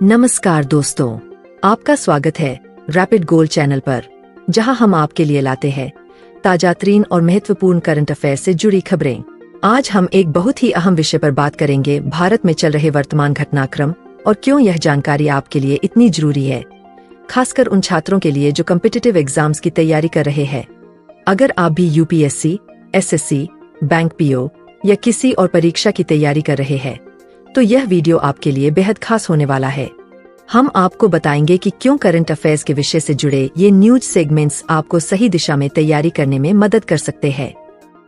नमस्कार दोस्तों, आपका स्वागत है रैपिड गोल चैनल पर, जहां हम आपके लिए लाते हैं ताजातरीन और महत्वपूर्ण करंट अफेयर से जुड़ी खबरें। आज हम एक बहुत ही अहम विषय पर बात करेंगे, भारत में चल रहे वर्तमान घटनाक्रम और क्यों यह जानकारी आपके लिए इतनी जरूरी है, खासकर उन छात्रों के लिए जो कॉम्पिटिटिव एग्जाम्स की तैयारी कर रहे हैं। अगर आप भी यूपीएससी, एसएससी, बैंक पीओ या किसी और परीक्षा की तैयारी कर रहे हैं, तो यह वीडियो आपके लिए बेहद खास होने वाला है। हम आपको बताएंगे कि क्यों करंट अफेयर्स के विषय से जुड़े ये न्यूज सेगमेंट्स आपको सही दिशा में तैयारी करने में मदद कर सकते हैं।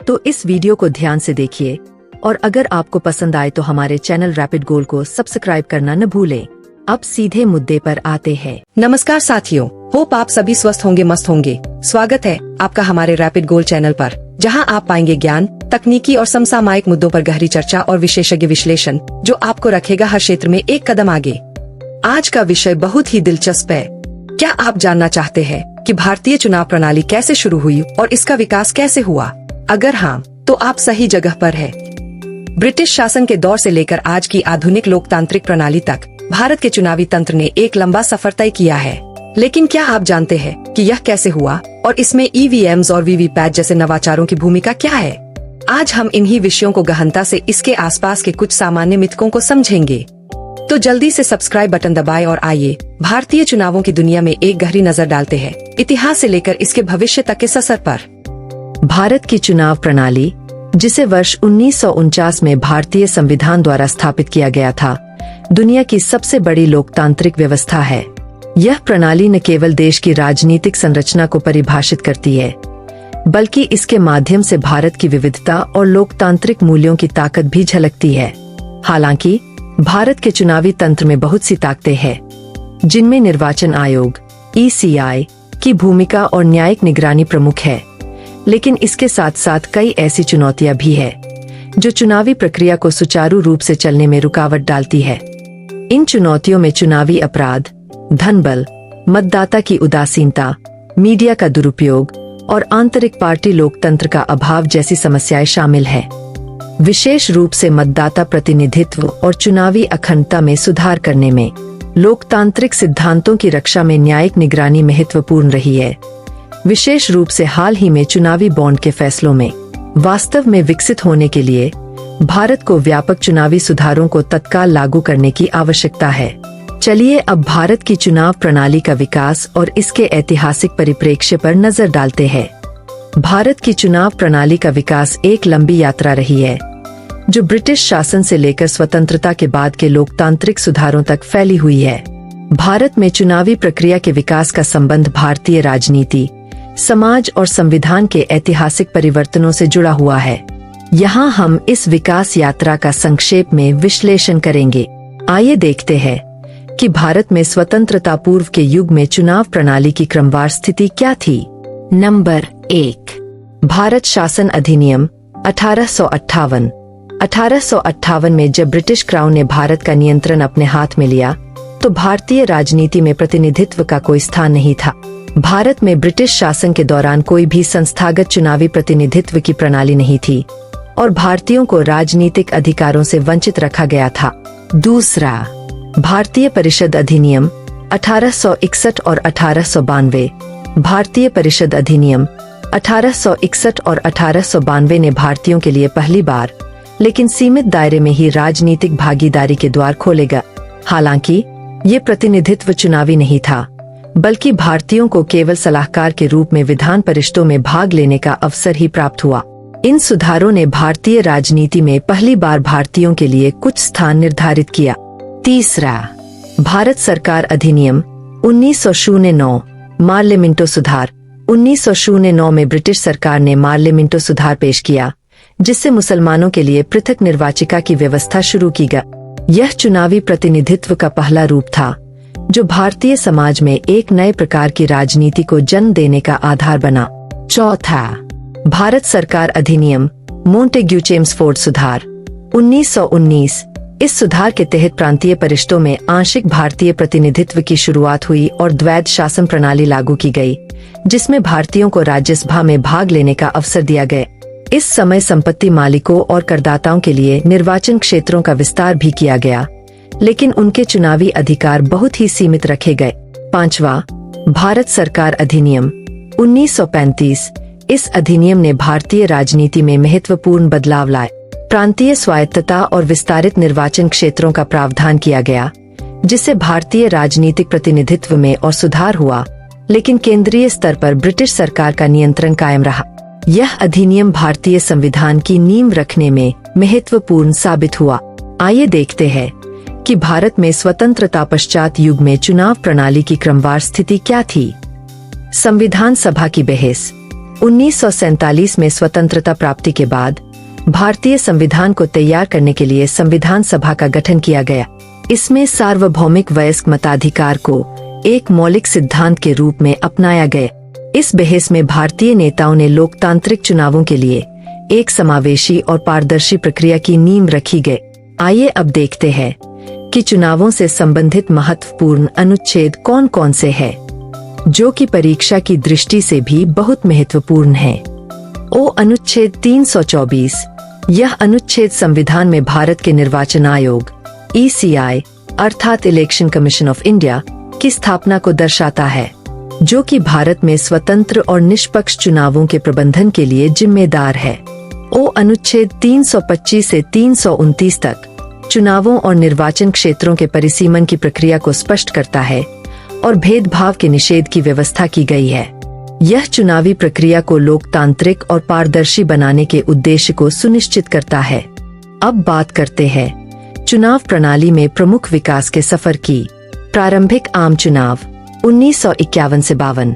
तो इस वीडियो को ध्यान से देखिए और अगर आपको पसंद आए तो हमारे चैनल रैपिड गोल को सब्सक्राइब करना न भूलें। अब सीधे मुद्दे पर आते हैं। नमस्कार साथियों, होप आप सभी स्वस्थ होंगे, मस्त होंगे। स्वागत है आपका हमारे रैपिड गोल चैनल पर, जहां आप पाएंगे ज्ञान, तकनीकी और समसामयिक मुद्दों पर गहरी चर्चा और विशेषज्ञ विश्लेषण, जो आपको रखेगा हर क्षेत्र में एक कदम आगे। आज का विषय बहुत ही दिलचस्प है। क्या आप जानना चाहते हैं कि भारतीय चुनाव प्रणाली कैसे शुरू हुई और इसका विकास कैसे हुआ? अगर हाँ, तो आप सही जगह पर है। ब्रिटिश शासन के दौर से लेकर आज की आधुनिक लोकतांत्रिक प्रणाली तक भारत के चुनावी तंत्र ने एक लंबा सफर तय किया है। लेकिन क्या आप जानते हैं कि यह कैसे हुआ और इसमें ईवीएम्स और वीवीपैट जैसे नवाचारों की भूमिका क्या है? आज हम इन्हीं विषयों को गहनता से इसके आसपास के कुछ सामान्य मिथकों को समझेंगे। तो जल्दी से सब्सक्राइब बटन दबाएं और आइए भारतीय चुनावों की दुनिया में एक गहरी नजर डालते हैं, इतिहास से लेकर इसके भविष्य तक के सफर पर। भारत की चुनाव प्रणाली, जिसे वर्ष 1949 में भारतीय संविधान द्वारा स्थापित किया गया था, दुनिया की सबसे बड़ी लोकतांत्रिक व्यवस्था है। यह प्रणाली न केवल देश की राजनीतिक संरचना को परिभाषित करती है, बल्कि इसके माध्यम से भारत की विविधता और लोकतांत्रिक मूल्यों की ताकत भी झलकती है। हालांकि भारत के चुनावी तंत्र में बहुत सी ताकतें हैं, जिनमें निर्वाचन आयोग (ईसीआई) की भूमिका और न्यायिक निगरानी प्रमुख है। लेकिन इसके साथ साथ कई ऐसी चुनौतियां भी है जो चुनावी प्रक्रिया को सुचारू रूप से चलने में रुकावट डालती है। इन चुनौतियों में चुनावी अपराध, धनबल, मतदाता की उदासीनता, मीडिया का दुरुपयोग और आंतरिक पार्टी लोकतंत्र का अभाव जैसी समस्याएं शामिल हैं। विशेष रूप से मतदाता प्रतिनिधित्व और चुनावी अखंडता में सुधार करने में लोकतांत्रिक सिद्धांतों की रक्षा में न्यायिक निगरानी महत्वपूर्ण रही है। विशेष रूप से हाल ही में चुनावी बॉन्ड के फैसलों में वास्तव में विकसित होने के लिए भारत को व्यापक चुनावी सुधारों को तत्काल लागू करने की आवश्यकता है। चलिए अब भारत की चुनाव प्रणाली का विकास और इसके ऐतिहासिक परिप्रेक्ष्य पर नजर डालते हैं। भारत की चुनाव प्रणाली का विकास एक लंबी यात्रा रही है, जो ब्रिटिश शासन से लेकर स्वतंत्रता के बाद के लोकतांत्रिक सुधारों तक फैली हुई है। भारत में चुनावी प्रक्रिया के विकास का संबंध भारतीय राजनीति, समाज और संविधान के ऐतिहासिक परिवर्तनों से जुड़ा हुआ है। यहाँ हम इस विकास यात्रा का संक्षेप में विश्लेषण करेंगे। आइए देखते हैं कि भारत में स्वतंत्रता पूर्व के युग में चुनाव प्रणाली की क्रमवार स्थिति क्या थी। नंबर 1, भारत शासन अधिनियम 1858। 1858 में जब ब्रिटिश क्राउन ने भारत का नियंत्रण अपने हाथ में लिया, तो भारतीय राजनीति में प्रतिनिधित्व का कोई स्थान नहीं था। भारत में ब्रिटिश शासन के दौरान कोई भी संस्थागत चुनावी प्रतिनिधित्व की प्रणाली नहीं थी और भारतीयों को राजनीतिक अधिकारों से वंचित रखा गया था। दूसरा, भारतीय परिषद अधिनियम 1861 और 1892। भारतीय परिषद अधिनियम 1861 और 1892 ने भारतीयों के लिए पहली बार, लेकिन सीमित दायरे में ही राजनीतिक भागीदारी के द्वार खोलेगा। हालांकि ये प्रतिनिधित्व चुनावी नहीं था, बल्कि भारतीयों को केवल सलाहकार के रूप में विधान परिषदों में भाग लेने का अवसर ही प्राप्त हुआ। इन सुधारों ने भारतीय राजनीति में पहली बार भारतीयों के लिए कुछ स्थान निर्धारित किया। तीसरा, भारत सरकार अधिनियम 1909। मार्लेमिंटो सुधार 1909 में ब्रिटिश सरकार ने मार्लेमिंटो सुधार पेश किया, जिससे मुसलमानों के लिए पृथक निर्वाचिका की व्यवस्था शुरू की गई। यह चुनावी प्रतिनिधित्व का पहला रूप था, जो भारतीय समाज में एक नए प्रकार की राजनीति को जन्म देने का आधार बना। चौथा, भारत सरकार अधिनियम मोंटेग्यू चेम्सफोर्ड सुधार 1919। इस सुधार के तहत प्रांतीय परिषदों में आंशिक भारतीय प्रतिनिधित्व की शुरुआत हुई और द्वैध शासन प्रणाली लागू की गई, जिसमें भारतीयों को राज्यसभा में भाग लेने का अवसर दिया गया। इस समय संपत्ति मालिकों और करदाताओं के लिए निर्वाचन क्षेत्रों का विस्तार भी किया गया, लेकिन उनके चुनावी अधिकार बहुत ही सीमित रखे गए। 5वां, भारत सरकार अधिनियम 1935। इस अधिनियम ने भारतीय राजनीति में महत्वपूर्ण बदलाव लाए। प्रांतीय स्वायत्तता और विस्तारित निर्वाचन क्षेत्रों का प्रावधान किया गया, जिससे भारतीय राजनीतिक प्रतिनिधित्व में और सुधार हुआ, लेकिन केंद्रीय स्तर पर ब्रिटिश सरकार का नियंत्रण कायम रहा। यह अधिनियम भारतीय संविधान की नींव रखने में महत्वपूर्ण साबित हुआ। आइए देखते हैं कि भारत में स्वतंत्रता पश्चात युग में चुनाव प्रणाली की क्रमवार स्थिति क्या थी। संविधान सभा की बहस। 1947 में स्वतंत्रता प्राप्ति के बाद भारतीय संविधान को तैयार करने के लिए संविधान सभा का गठन किया गया। इसमें सार्वभौमिक वयस्क मताधिकार को एक मौलिक सिद्धांत के रूप में अपनाया गया। इस बहस में भारतीय नेताओं ने लोकतांत्रिक चुनावों के लिए एक समावेशी और पारदर्शी प्रक्रिया की नींव रखी गई। आइए अब देखते हैं कि चुनावों से संबंधित महत्वपूर्ण अनुच्छेद कौन कौन से हैं, जो कि परीक्षा की दृष्टि से भी बहुत महत्वपूर्ण है। अनुच्छेद 324। यह अनुच्छेद संविधान में भारत के निर्वाचन आयोग ECI अर्थात इलेक्शन कमीशन ऑफ इंडिया की स्थापना को दर्शाता है, जो कि भारत में स्वतंत्र और निष्पक्ष चुनावों के प्रबंधन के लिए जिम्मेदार है। अनुच्छेद 325 से 329 तक चुनावों और निर्वाचन क्षेत्रों के परिसीमन की प्रक्रिया को स्पष्ट करता है और भेदभाव के निषेध की व्यवस्था की गई है। यह चुनावी प्रक्रिया को लोकतांत्रिक और पारदर्शी बनाने के उद्देश्य को सुनिश्चित करता है। अब बात करते हैं चुनाव प्रणाली में प्रमुख विकास के सफर की। प्रारंभिक आम चुनाव 1951 से 52।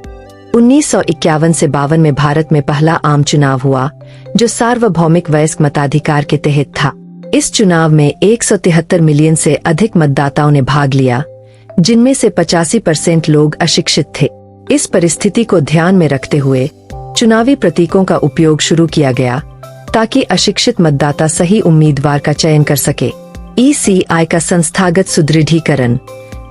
1951 से 52 में भारत में पहला आम चुनाव हुआ, जो सार्वभौमिक वयस्क मताधिकार के तहत था। इस चुनाव में 173 मिलियन से अधिक मतदाताओं ने भाग लिया, जिनमें से 85% लोग अशिक्षित थे। इस परिस्थिति को ध्यान में रखते हुए चुनावी प्रतीकों का उपयोग शुरू किया गया, ताकि अशिक्षित मतदाता सही उम्मीदवार का चयन कर सके। ECI का संस्थागत सुदृढ़ीकरण।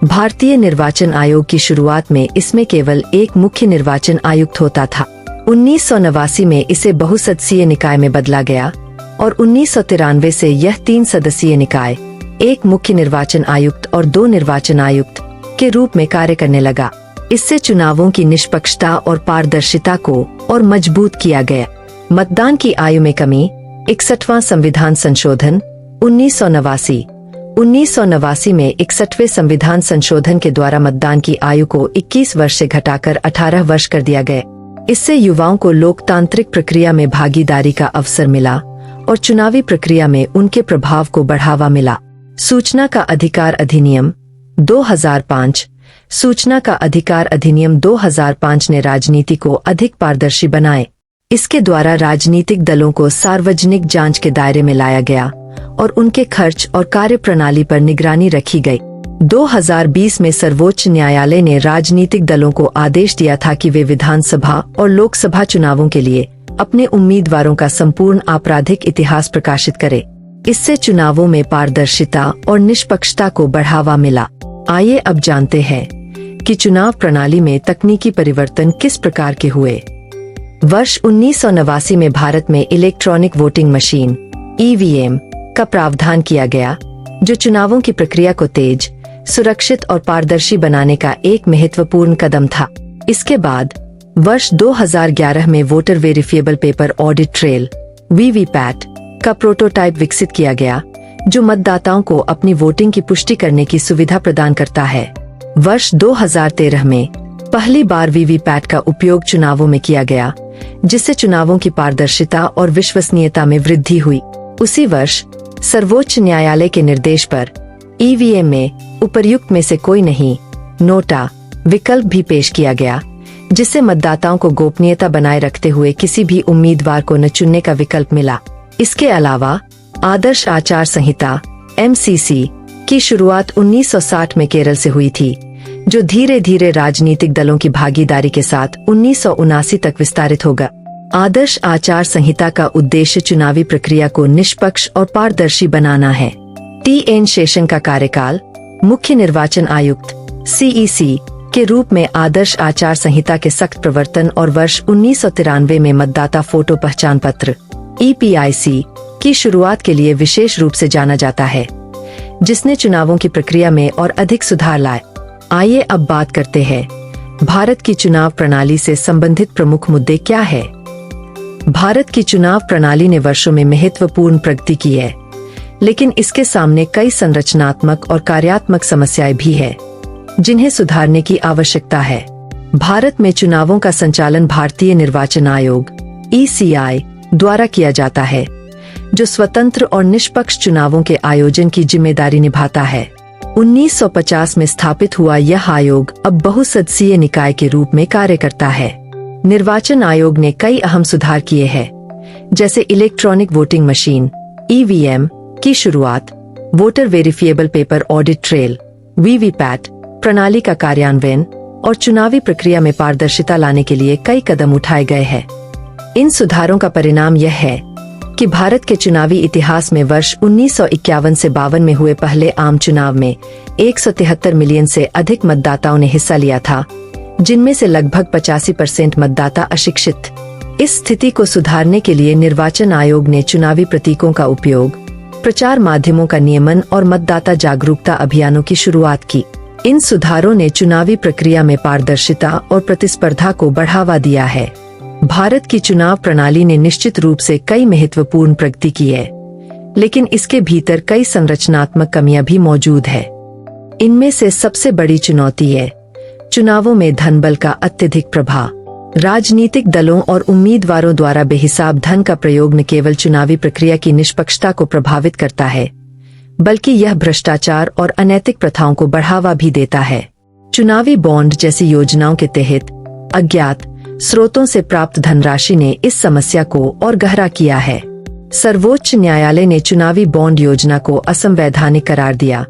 भारतीय निर्वाचन आयोग की शुरुआत में इसमें केवल एक मुख्य निर्वाचन आयुक्त होता था। 1989 में इसे बहुसदस्यीय निकाय में बदला गया और 1993 से यह 3 सदस्यीय निकाय, एक मुख्य निर्वाचन आयुक्त और 2 निर्वाचन आयुक्त के रूप में कार्य करने लगा। इससे चुनावों की निष्पक्षता और पारदर्शिता को और मजबूत किया गया। मतदान की आयु में कमी। 61वां संविधान संशोधन 1989। 1989 में 61वें संविधान संशोधन के द्वारा मतदान की आयु को 21 वर्ष से घटाकर 18 वर्ष कर दिया गया। इससे युवाओं को लोकतांत्रिक प्रक्रिया में भागीदारी का अवसर मिला और चुनावी प्रक्रिया में उनके प्रभाव को बढ़ावा मिला। सूचना का अधिकार अधिनियम 2005। सूचना का अधिकार अधिनियम 2005 ने राजनीति को अधिक पारदर्शी बनाए। इसके द्वारा राजनीतिक दलों को सार्वजनिक जांच के दायरे में लाया गया और उनके खर्च और कार्यप्रणाली पर निगरानी रखी गई। 2020 में सर्वोच्च न्यायालय ने राजनीतिक दलों को आदेश दिया था कि वे विधानसभा और लोकसभा चुनावों के लिए अपने उम्मीदवारों का संपूर्ण आपराधिक इतिहास प्रकाशित करें। इससे चुनावों में पारदर्शिता और निष्पक्षता को बढ़ावा मिला। आइए अब जानते हैं कि चुनाव प्रणाली में तकनीकी परिवर्तन किस प्रकार के हुए। वर्ष 1989 में भारत में इलेक्ट्रॉनिक वोटिंग मशीन EVM का प्रावधान किया गया, जो चुनावों की प्रक्रिया को तेज, सुरक्षित और पारदर्शी बनाने का एक महत्वपूर्ण कदम था। इसके बाद वर्ष 2011 में voter verifiable paper audit trail VVPAT का प्रोटोटाइप विकसित किया गया, जो मतदाताओं को अपनी वोटिंग की पुष्टि करने की सुविधा प्रदान करता है। वर्ष 2013 में पहली बार VVPAT का उपयोग चुनावों में किया गया, जिससे चुनावों की पारदर्शिता और विश्वसनीयता में वृद्धि हुई। उसी वर्ष सर्वोच्च न्यायालय के निर्देश पर EVM में उपर्युक्त में से कोई नहीं, नोटा विकल्प भी पेश किया गया, जिससे मतदाताओं को गोपनीयता बनाए रखते हुए किसी भी उम्मीदवार को न चुनने का विकल्प मिला। इसके अलावा आदर्श आचार संहिता MCC की शुरुआत 1960 में केरल से हुई थी, जो धीरे धीरे राजनीतिक दलों की भागीदारी के साथ 1979 तक विस्तारित होगा। आदर्श आचार संहिता का उद्देश्य चुनावी प्रक्रिया को निष्पक्ष और पारदर्शी बनाना है। TN शेषन का कार्यकाल मुख्य निर्वाचन आयुक्त CEC के रूप में आदर्श आचार संहिता के सख्त प्रवर्तन और वर्ष 1993 में मतदाता फोटो पहचान पत्र EPIC की शुरुआत के लिए विशेष रूप से जाना जाता है। जिसने चुनावों की प्रक्रिया में और अधिक सुधार लाए। आइए अब बात करते हैं भारत की चुनाव प्रणाली से संबंधित प्रमुख मुद्दे क्या है। भारत की चुनाव प्रणाली ने वर्षों में महत्वपूर्ण प्रगति की है, लेकिन इसके सामने कई संरचनात्मक और कार्यात्मक समस्याएं भी है, जिन्हें सुधारने की आवश्यकता है। भारत में चुनावों का संचालन भारतीय निर्वाचन आयोग (ECI) द्वारा किया जाता है, जो स्वतंत्र और निष्पक्ष चुनावों के आयोजन की जिम्मेदारी निभाता है। 1950 में स्थापित हुआ यह आयोग अब बहुसदस्यीय निकाय के रूप में कार्य करता है। निर्वाचन आयोग ने कई अहम सुधार किए हैं, जैसे इलेक्ट्रॉनिक वोटिंग मशीन (EVM) की शुरुआत, voter verifiable paper audit trail (VVPAT) प्रणाली का कार्यान्वयन और चुनावी प्रक्रिया में पारदर्शिता लाने के लिए कई कदम उठाए गए हैं। इन सुधारों का परिणाम यह है कि भारत के चुनावी इतिहास में वर्ष 1951 से 52 में हुए पहले आम चुनाव में 173 मिलियन से अधिक मतदाताओं ने हिस्सा लिया था, जिनमें से लगभग 85% मतदाता अशिक्षित। इस स्थिति को सुधारने के लिए निर्वाचन आयोग ने चुनावी प्रतीकों का उपयोग, प्रचार माध्यमों का नियमन और मतदाता जागरूकता अभियानों की शुरुआत की। इन सुधारों ने चुनावी प्रक्रिया में पारदर्शिता और प्रतिस्पर्धा को बढ़ावा दिया है। भारत की चुनाव प्रणाली ने निश्चित रूप से कई महत्वपूर्ण प्रगति की है, लेकिन इसके भीतर कई संरचनात्मक कमियां भी मौजूद है। इनमें से सबसे बड़ी चुनौती है चुनावों में धनबल का अत्यधिक प्रभाव। राजनीतिक दलों और उम्मीदवारों द्वारा बेहिसाब धन का प्रयोग न केवल चुनावी प्रक्रिया की निष्पक्षता को प्रभावित करता है, बल्कि यह भ्रष्टाचार और अनैतिक प्रथाओं को बढ़ावा भी देता है। चुनावी बॉन्ड जैसी योजनाओं के तहत अज्ञात स्रोतों से प्राप्त धनराशि ने इस समस्या को और गहरा किया है। सर्वोच्च न्यायालय ने चुनावी बॉन्ड योजना को असंवैधानिक करार दिया,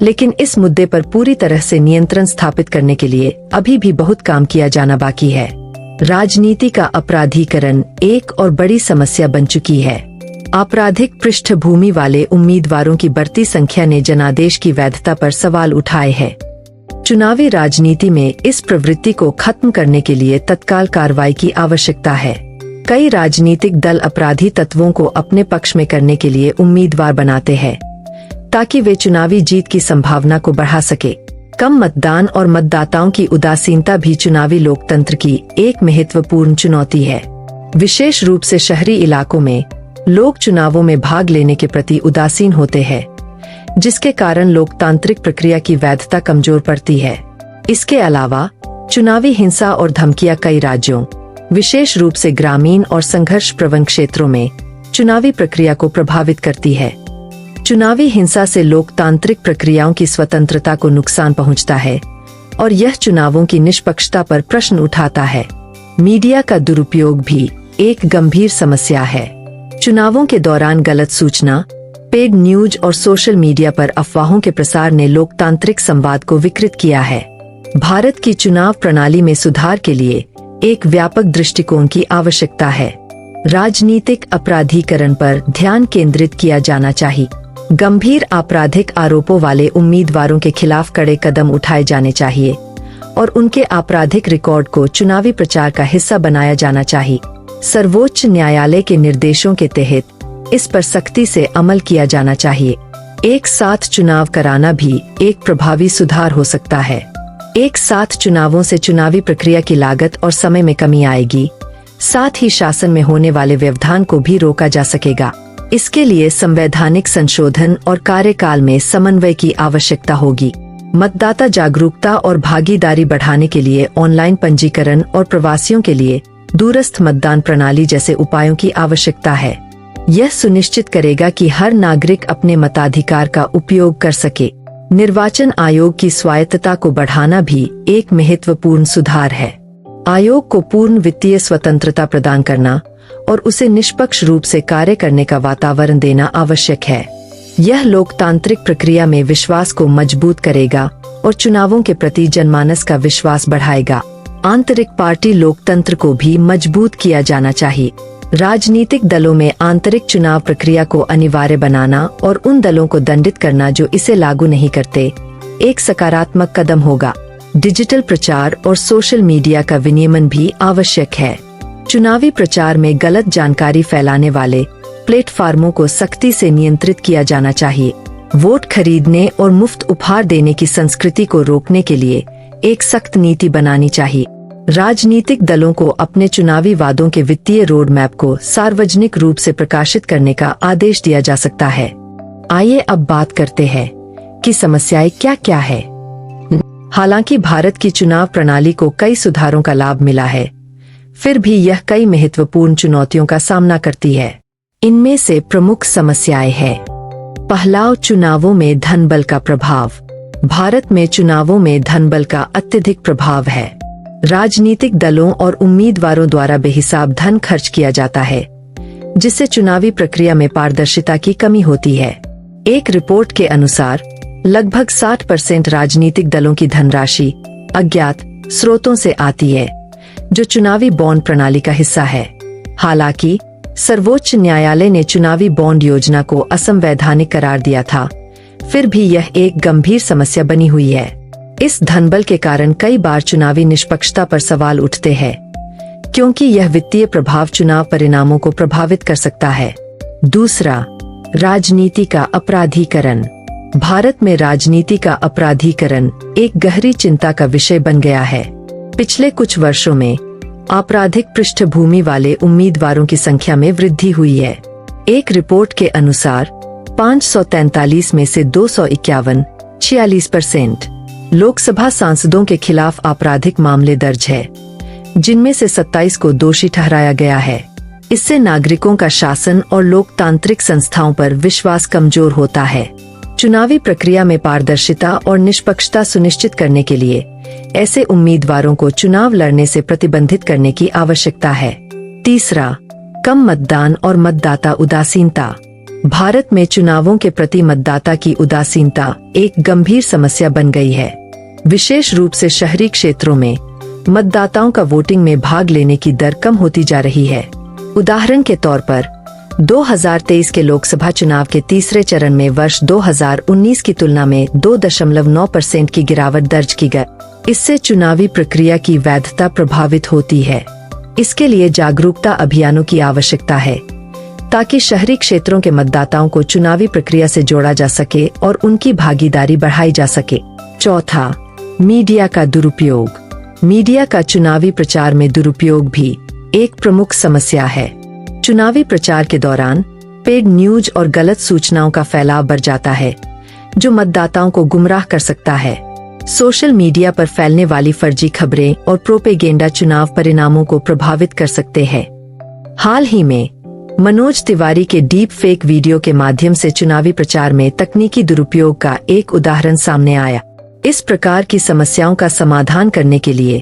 लेकिन इस मुद्दे पर पूरी तरह से नियंत्रण स्थापित करने के लिए अभी भी बहुत काम किया जाना बाकी है। राजनीति का अपराधीकरण एक और बड़ी समस्या बन चुकी है। आपराधिक पृष्ठभूमि वाले उम्मीदवारों की बढ़ती संख्या ने जनादेश की वैधता पर सवाल उठाए हैं। चुनावी राजनीति में इस प्रवृत्ति को खत्म करने के लिए तत्काल कार्रवाई की आवश्यकता है। कई राजनीतिक दल अपराधी तत्वों को अपने पक्ष में करने के लिए उम्मीदवार बनाते हैं, ताकि वे चुनावी जीत की संभावना को बढ़ा सके। कम मतदान और मतदाताओं की उदासीनता भी चुनावी लोकतंत्र की एक महत्वपूर्ण चुनौती है। विशेष रूप से शहरी इलाकों में लोग चुनावों में भाग लेने के प्रति उदासीन होते हैं, जिसके कारण लोकतांत्रिक प्रक्रिया की वैधता कमजोर पड़ती है। इसके अलावा चुनावी हिंसा और धमकियां कई राज्यों, विशेष रूप से ग्रामीण और संघर्ष प्रवण क्षेत्रों में चुनावी प्रक्रिया को प्रभावित करती है। चुनावी हिंसा से लोकतांत्रिक प्रक्रियाओं की स्वतंत्रता को नुकसान पहुंचता है और यह चुनावों की निष्पक्षता पर प्रश्न उठाता है। मीडिया का दुरुपयोग भी एक गंभीर समस्या है। चुनावों के दौरान गलत सूचना, पेड न्यूज और सोशल मीडिया पर अफवाहों के प्रसार ने लोकतांत्रिक संवाद को विकृत किया है। भारत की चुनाव प्रणाली में सुधार के लिए एक व्यापक दृष्टिकोण की आवश्यकता है। राजनीतिक अपराधीकरण पर ध्यान केंद्रित किया जाना चाहिए। गंभीर आपराधिक आरोपों वाले उम्मीदवारों के खिलाफ कड़े कदम उठाए जाने चाहिए और उनके आपराधिक रिकॉर्ड को चुनावी प्रचार का हिस्सा बनाया जाना चाहिए। सर्वोच्च न्यायालय के निर्देशों के तहत इस पर सख्ती से अमल किया जाना चाहिए। एक साथ चुनाव कराना भी एक प्रभावी सुधार हो सकता है। एक साथ चुनावों से चुनावी प्रक्रिया की लागत और समय में कमी आएगी, साथ ही शासन में होने वाले व्यवधान को भी रोका जा सकेगा। इसके लिए संवैधानिक संशोधन और कार्यकाल में समन्वय की आवश्यकता होगी। मतदाता जागरूकता और भागीदारी बढ़ाने के लिए ऑनलाइन पंजीकरण और प्रवासियों के लिए दूरस्थ मतदान प्रणाली जैसे उपायों की आवश्यकता है। यह सुनिश्चित करेगा कि हर नागरिक अपने मताधिकार का उपयोग कर सके। निर्वाचन आयोग की स्वायत्तता को बढ़ाना भी एक महत्वपूर्ण सुधार है। आयोग को पूर्ण वित्तीय स्वतंत्रता प्रदान करना और उसे निष्पक्ष रूप से कार्य करने का वातावरण देना आवश्यक है। यह लोकतांत्रिक प्रक्रिया में विश्वास को मजबूत करेगा और चुनावों के प्रति जनमानस का विश्वास बढ़ाएगा। आंतरिक पार्टी लोकतंत्र को भी मजबूत किया जाना चाहिए। राजनीतिक दलों में आंतरिक चुनाव प्रक्रिया को अनिवार्य बनाना और उन दलों को दंडित करना जो इसे लागू नहीं करते, एक सकारात्मक कदम होगा। डिजिटल प्रचार और सोशल मीडिया का विनियमन भी आवश्यक है। चुनावी प्रचार में गलत जानकारी फैलाने वाले प्लेटफार्मों को सख्ती से नियंत्रित किया जाना चाहिए। वोट खरीदने और मुफ्त उपहार देने की संस्कृति को रोकने के लिए एक सख्त नीति बनानी चाहिए। राजनीतिक दलों को अपने चुनावी वादों के वित्तीय रोड मैप को सार्वजनिक रूप से प्रकाशित करने का आदेश दिया जा सकता है। आइए अब बात करते हैं कि समस्याएं क्या क्या है। हालांकि भारत की चुनाव प्रणाली को कई सुधारों का लाभ मिला है, फिर भी यह कई महत्वपूर्ण चुनौतियों का सामना करती है। इनमें से प्रमुख समस्याएं हैं। पहला, चुनावों में धनबल का प्रभाव। भारत में चुनावों में धनबल का अत्यधिक प्रभाव है। राजनीतिक दलों और उम्मीदवारों द्वारा बेहिसाब धन खर्च किया जाता है, जिससे चुनावी प्रक्रिया में पारदर्शिता की कमी होती है। एक रिपोर्ट के अनुसार लगभग 60% राजनीतिक दलों की धनराशि अज्ञात स्रोतों से आती है, जो चुनावी बॉन्ड प्रणाली का हिस्सा है। हालांकि सर्वोच्च न्यायालय ने चुनावी बॉन्ड योजना को असंवैधानिक करार दिया था, फिर भी यह एक गंभीर समस्या बनी हुई है। इस धनबल के कारण कई बार चुनावी निष्पक्षता पर सवाल उठते हैं, क्योंकि यह वित्तीय प्रभाव चुनाव परिणामों को प्रभावित कर सकता है। दूसरा, राजनीति का अपराधीकरण। भारत में राजनीति का अपराधीकरण एक गहरी चिंता का विषय बन गया है। पिछले कुछ वर्षों में आपराधिक पृष्ठभूमि वाले उम्मीदवारों की संख्या में वृद्धि हुई है। एक रिपोर्ट के अनुसार 543 में से 251 46% लोकसभा सांसदों के खिलाफ आपराधिक मामले दर्ज है, जिनमें से 27 को दोषी ठहराया गया है। इससे नागरिकों का शासन और लोकतांत्रिक संस्थाओं पर विश्वास कमजोर होता है। चुनावी प्रक्रिया में पारदर्शिता और निष्पक्षता सुनिश्चित करने के लिए ऐसे उम्मीदवारों को चुनाव लड़ने से प्रतिबंधित करने की आवश्यकता है। तीसरा, कम मतदान और मतदाता उदासीनता। भारत में चुनावों के प्रति मतदाता की उदासीनता एक गंभीर समस्या बन गई है। विशेष रूप से शहरी क्षेत्रों में मतदाताओं का वोटिंग में भाग लेने की दर कम होती जा रही है। उदाहरण के तौर पर 2023 के लोकसभा चुनाव के तीसरे चरण में वर्ष 2019 की तुलना में 2.9% की गिरावट दर्ज की गई। इससे चुनावी प्रक्रिया की वैधता प्रभावित होती है। इसके लिए जागरूकता अभियानों की आवश्यकता है, ताकि शहरी क्षेत्रों के मतदाताओं को चुनावी प्रक्रिया से जोड़ा जा सके और उनकी भागीदारी बढ़ाई जा सके। चौथा, मीडिया का दुरुपयोग। मीडिया का चुनावी प्रचार में दुरुपयोग भी एक प्रमुख समस्या है। चुनावी प्रचार के दौरान पेड न्यूज और गलत सूचनाओं का फैलाव बढ़ जाता है, जो मतदाताओं को गुमराह कर सकता है। सोशल मीडिया पर फैलने वाली फर्जी खबरें और प्रोपेगेंडा चुनाव परिणामों को प्रभावित कर सकते हैं। हाल ही में मनोज तिवारी के डीप फेक वीडियो के माध्यम से चुनावी प्रचार में तकनीकी दुरुपयोग का एक उदाहरण सामने आया। इस प्रकार की समस्याओं का समाधान करने के लिए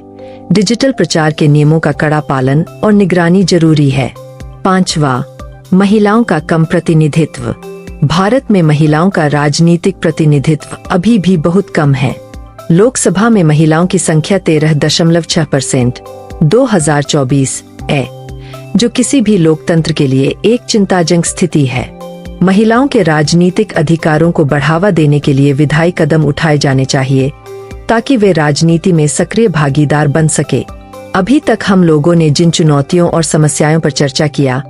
डिजिटल प्रचार के नियमों का कड़ा पालन और निगरानी जरूरी है। पांचवा, महिलाओं का कम प्रतिनिधित्व। भारत में महिलाओं का राजनीतिक प्रतिनिधित्व अभी भी बहुत कम है। लोकसभा में महिलाओं की संख्या 13.6% 2024 है, जो किसी भी लोकतंत्र के लिए एक चिंताजनक स्थिति है। महिलाओं के राजनीतिक अधिकारों को बढ़ावा देने के लिए विधायी कदम उठाए जाने चाहिए, ताकि वे राजनीति में सक्रिय भागीदार बन सके। अभी तक हम लोगों ने जिन चुनौतियों और समस्याओं पर चर्चा किया,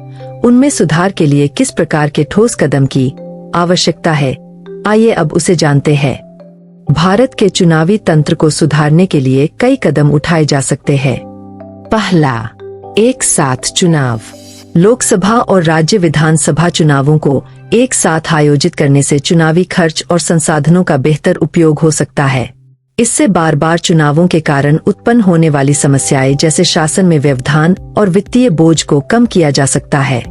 उनमें सुधार के लिए किस प्रकार के ठोस कदम की आवश्यकता है, आइए अब उसे जानते हैं। भारत के चुनावी तंत्र को सुधारने के लिए कई कदम उठाए जा सकते हैं। पहला, एक साथ चुनाव। लोकसभा और राज्य विधानसभा चुनावों को एक साथ आयोजित करने से चुनावी खर्च और संसाधनों का बेहतर उपयोग हो सकता है। इससे बार बार चुनावों के कारण उत्पन्न होने वाली समस्याएं जैसे शासन में व्यवधान और वित्तीय बोझ को कम किया जा सकता है।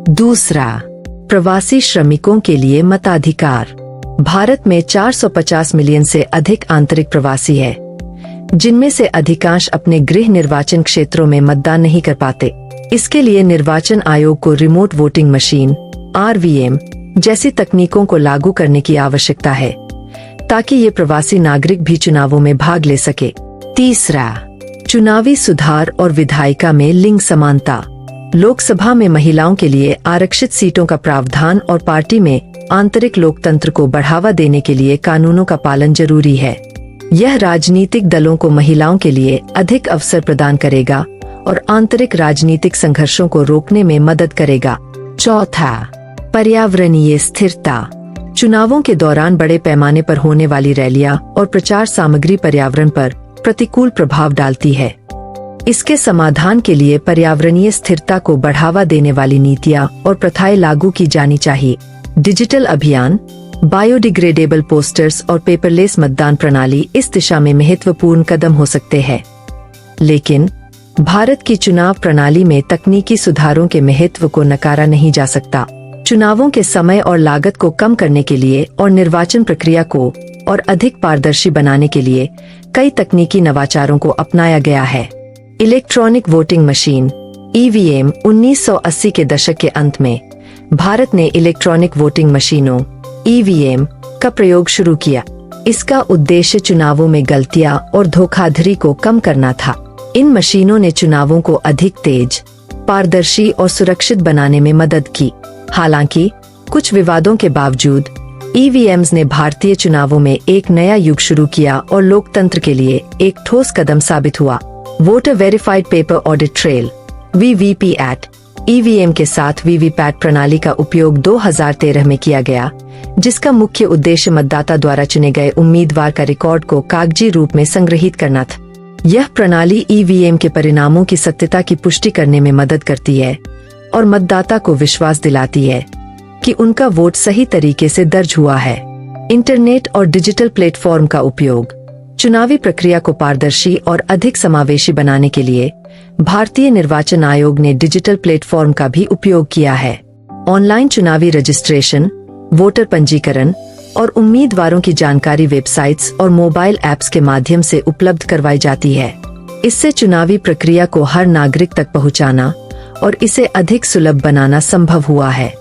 दूसरा, प्रवासी श्रमिकों के लिए मताधिकार। भारत में 450 मिलियन से अधिक आंतरिक प्रवासी है, जिनमें से अधिकांश अपने गृह निर्वाचन क्षेत्रों में मतदान नहीं कर पाते। इसके लिए निर्वाचन आयोग को रिमोट वोटिंग मशीन (RVM) जैसी तकनीकों को लागू करने की आवश्यकता है, ताकि ये प्रवासी नागरिक भी चुनावों में भाग ले सके। तीसरा, चुनावी सुधार और विधायिका में लिंग समानता। लोकसभा में महिलाओं के लिए आरक्षित सीटों का प्रावधान और पार्टी में आंतरिक लोकतंत्र को बढ़ावा देने के लिए कानूनों का पालन जरूरी है। यह राजनीतिक दलों को महिलाओं के लिए अधिक अवसर प्रदान करेगा और आंतरिक राजनीतिक संघर्षों को रोकने में मदद करेगा। चौथा, पर्यावरणीय स्थिरता। चुनावों के दौरान बड़े पैमाने पर होने वाली रैलियां और प्रचार सामग्री पर्यावरण पर प्रतिकूल प्रभाव डालती है। इसके समाधान के लिए पर्यावरणीय स्थिरता को बढ़ावा देने वाली नीतियां और प्रथाएं लागू की जानी चाहिए। डिजिटल अभियान, बायोडिग्रेडेबल पोस्टर्स और पेपरलेस मतदान प्रणाली इस दिशा में महत्वपूर्ण कदम हो सकते हैं। लेकिन भारत की चुनाव प्रणाली में तकनीकी सुधारों के महत्व को नकारा नहीं जा सकता। चुनावों के समय और लागत को कम करने के लिए और निर्वाचन प्रक्रिया को और अधिक पारदर्शी बनाने के लिए कई तकनीकी नवाचारों को अपनाया गया है। इलेक्ट्रॉनिक वोटिंग मशीन (ईवीएम) 1980 के दशक के अंत में भारत ने इलेक्ट्रॉनिक वोटिंग मशीनों (ईवीएम) का प्रयोग शुरू किया। इसका उद्देश्य चुनावों में गलतियां और धोखाधड़ी को कम करना था। इन मशीनों ने चुनावों को अधिक तेज, पारदर्शी और सुरक्षित बनाने में मदद की। हालांकि कुछ विवादों के बावजूद ईवीएम्स ने भारतीय चुनावों में एक नया युग शुरू किया और लोकतंत्र के लिए एक ठोस कदम साबित हुआ। Voter verified paper audit trail (VVPAT) EVM के साथ वीवीपैट प्रणाली का उपयोग 2013 में किया गया, जिसका मुख्य उद्देश्य मतदाता द्वारा चुने गए उम्मीदवार का रिकॉर्ड को कागजी रूप में संग्रहित करना था। यह प्रणाली ईवीएम के परिणामों की सत्यता की पुष्टि करने में मदद करती है और मतदाता को विश्वास दिलाती है कि उनका वोट सही तरीके से दर्ज हुआ है। इंटरनेट और डिजिटल प्लेटफॉर्म का उपयोग चुनावी प्रक्रिया को पारदर्शी और अधिक समावेशी बनाने के लिए भारतीय निर्वाचन आयोग ने डिजिटल प्लेटफॉर्म का भी उपयोग किया है। ऑनलाइन चुनावी रजिस्ट्रेशन, वोटर पंजीकरण और उम्मीदवारों की जानकारी वेबसाइट्स और मोबाइल ऐप्स के माध्यम से उपलब्ध करवाई जाती है। इससे चुनावी प्रक्रिया को हर नागरिक तक पहुंचाना और इसे अधिक सुलभ बनाना संभव हुआ है।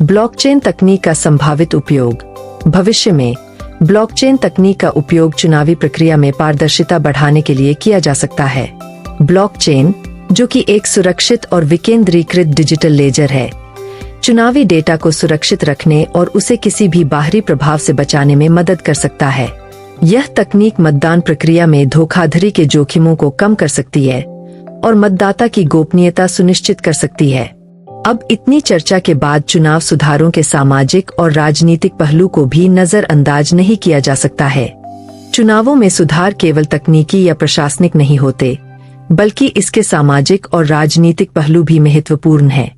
ब्लॉकचेन तकनीक का संभावित उपयोग। भविष्य में ब्लॉकचेन तकनीक का उपयोग चुनावी प्रक्रिया में पारदर्शिता बढ़ाने के लिए किया जा सकता है। ब्लॉकचेन, जो कि एक सुरक्षित और विकेंद्रीकृत डिजिटल लेजर है, चुनावी डेटा को सुरक्षित रखने और उसे किसी भी बाहरी प्रभाव से बचाने में मदद कर सकता है। यह तकनीक मतदान प्रक्रिया में धोखाधड़ी के जोखिमों को कम कर सकती है और मतदाता की गोपनीयता सुनिश्चित कर सकती है। अब इतनी चर्चा के बाद चुनाव सुधारों के सामाजिक और राजनीतिक पहलू को भी नजरअंदाज नहीं किया जा सकता है। चुनावों में सुधार केवल तकनीकी या प्रशासनिक नहीं होते, बल्कि इसके सामाजिक और राजनीतिक पहलू भी महत्वपूर्ण है।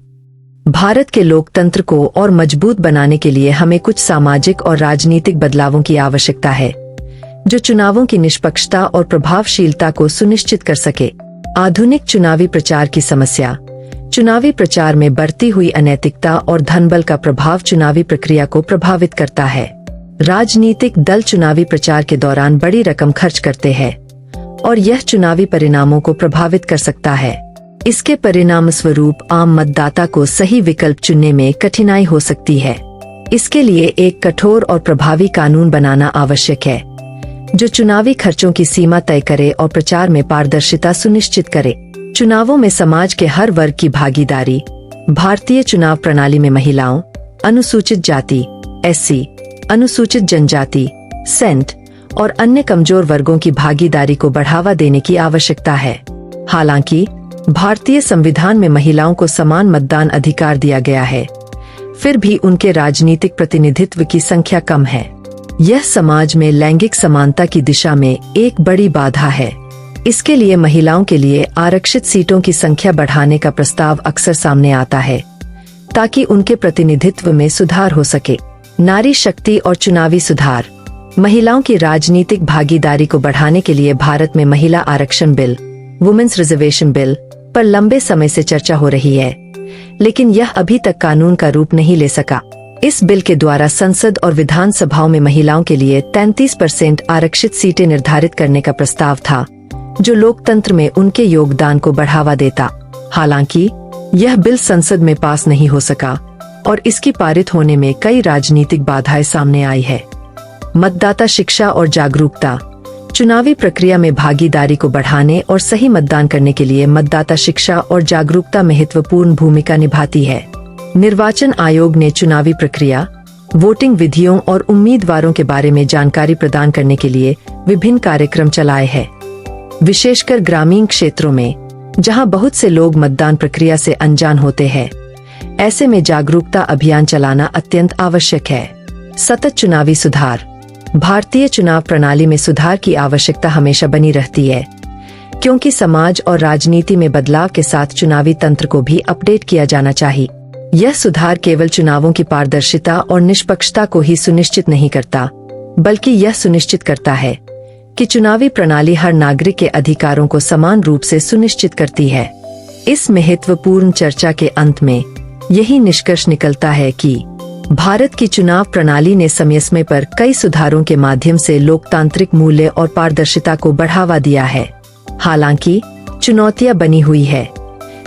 भारत के लोकतंत्र को और मजबूत बनाने के लिए हमें कुछ सामाजिक और राजनीतिक बदलावों की आवश्यकता है, जो चुनावों की निष्पक्षता और प्रभावशीलता को सुनिश्चित कर सके। आधुनिक चुनावी प्रचार की समस्या। चुनावी प्रचार में बढ़ती हुई अनैतिकता और धनबल का प्रभाव चुनावी प्रक्रिया को प्रभावित करता है। राजनीतिक दल चुनावी प्रचार के दौरान बड़ी रकम खर्च करते हैं और यह चुनावी परिणामों को प्रभावित कर सकता है। इसके परिणाम स्वरूप आम मतदाता को सही विकल्प चुनने में कठिनाई हो सकती है। इसके लिए एक कठोर और प्रभावी कानून बनाना आवश्यक है, जो चुनावी खर्चों की सीमा तय करे और प्रचार में पारदर्शिता सुनिश्चित करे। चुनावों में समाज के हर वर्ग की भागीदारी। भारतीय चुनाव प्रणाली में महिलाओं, अनुसूचित जाति (SC), अनुसूचित जनजाति (SENT) और अन्य कमजोर वर्गों की भागीदारी को बढ़ावा देने की आवश्यकता है। हालांकि भारतीय संविधान में महिलाओं को समान मतदान अधिकार दिया गया है, फिर भी उनके राजनीतिक प्रतिनिधित्व की संख्या कम है। यह समाज में लैंगिक समानता की दिशा में एक बड़ी बाधा है। इसके लिए महिलाओं के लिए आरक्षित सीटों की संख्या बढ़ाने का प्रस्ताव अक्सर सामने आता है, ताकि उनके प्रतिनिधित्व में सुधार हो सके। नारी शक्ति और चुनावी सुधार। महिलाओं की राजनीतिक भागीदारी को बढ़ाने के लिए भारत में महिला आरक्षण बिल, वुमेन्स रिजर्वेशन बिल पर लंबे समय से चर्चा हो रही है, लेकिन यह अभी तक कानून का रूप नहीं ले सका। इस बिल के द्वारा संसद और विधानसभाओं में महिलाओं के लिए 33% आरक्षित सीटें निर्धारित करने का प्रस्ताव था, जो लोकतंत्र में उनके योगदान को बढ़ावा देता। हालांकि यह बिल संसद में पास नहीं हो सका और इसकी पारित होने में कई राजनीतिक बाधाएं सामने आई है। मतदाता शिक्षा और जागरूकता। चुनावी प्रक्रिया में भागीदारी को बढ़ाने और सही मतदान करने के लिए मतदाता शिक्षा और जागरूकता महत्वपूर्ण भूमिका निभाती है। निर्वाचन आयोग ने चुनावी प्रक्रिया, वोटिंग विधियों और उम्मीदवारों के बारे में जानकारी प्रदान करने के लिए विभिन्न कार्यक्रम चलाए हैं, विशेषकर ग्रामीण क्षेत्रों में, जहां बहुत से लोग मतदान प्रक्रिया से अनजान होते हैं। ऐसे में जागरूकता अभियान चलाना अत्यंत आवश्यक है। सतत चुनावी सुधार। भारतीय चुनाव प्रणाली में सुधार की आवश्यकता हमेशा बनी रहती है, क्योंकि समाज और राजनीति में बदलाव के साथ चुनावी तंत्र को भी अपडेट किया जाना चाहिए। यह सुधार केवल चुनावों की पारदर्शिता और निष्पक्षता को ही सुनिश्चित नहीं करता, बल्कि यह सुनिश्चित करता है कि चुनावी प्रणाली हर नागरिक के अधिकारों को समान रूप से सुनिश्चित करती है। इस महत्वपूर्ण चर्चा के अंत में यही निष्कर्ष निकलता है कि भारत की चुनाव प्रणाली ने समय समय पर कई सुधारों के माध्यम से लोकतांत्रिक मूल्य और पारदर्शिता को बढ़ावा दिया है। हालांकि चुनौतियां बनी हुई है,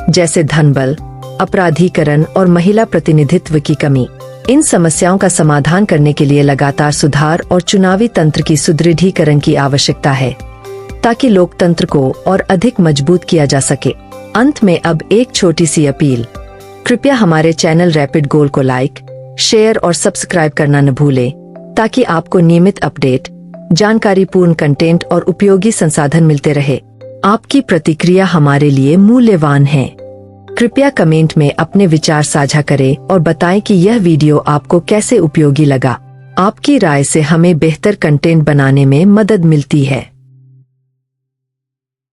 जैसे धनबल, अपराधीकरण और महिला प्रतिनिधित्व की कमी। इन समस्याओं का समाधान करने के लिए लगातार सुधार और चुनावी तंत्र की सुदृढ़ीकरण की आवश्यकता है, ताकि लोकतंत्र को और अधिक मजबूत किया जा सके। अंत में अब एक छोटी सी अपील, कृपया हमारे चैनल रैपिड गोल को लाइक, शेयर और सब्सक्राइब करना न भूलें, ताकि आपको नियमित अपडेट, जानकारीपूर्ण कंटेंट और उपयोगी संसाधन मिलते रहे। आपकी प्रतिक्रिया हमारे लिए मूल्यवान है। कृपया कमेंट में अपने विचार साझा करें और बताएं कि यह वीडियो आपको कैसे उपयोगी लगा। आपकी राय से हमें बेहतर कंटेंट बनाने में मदद मिलती है।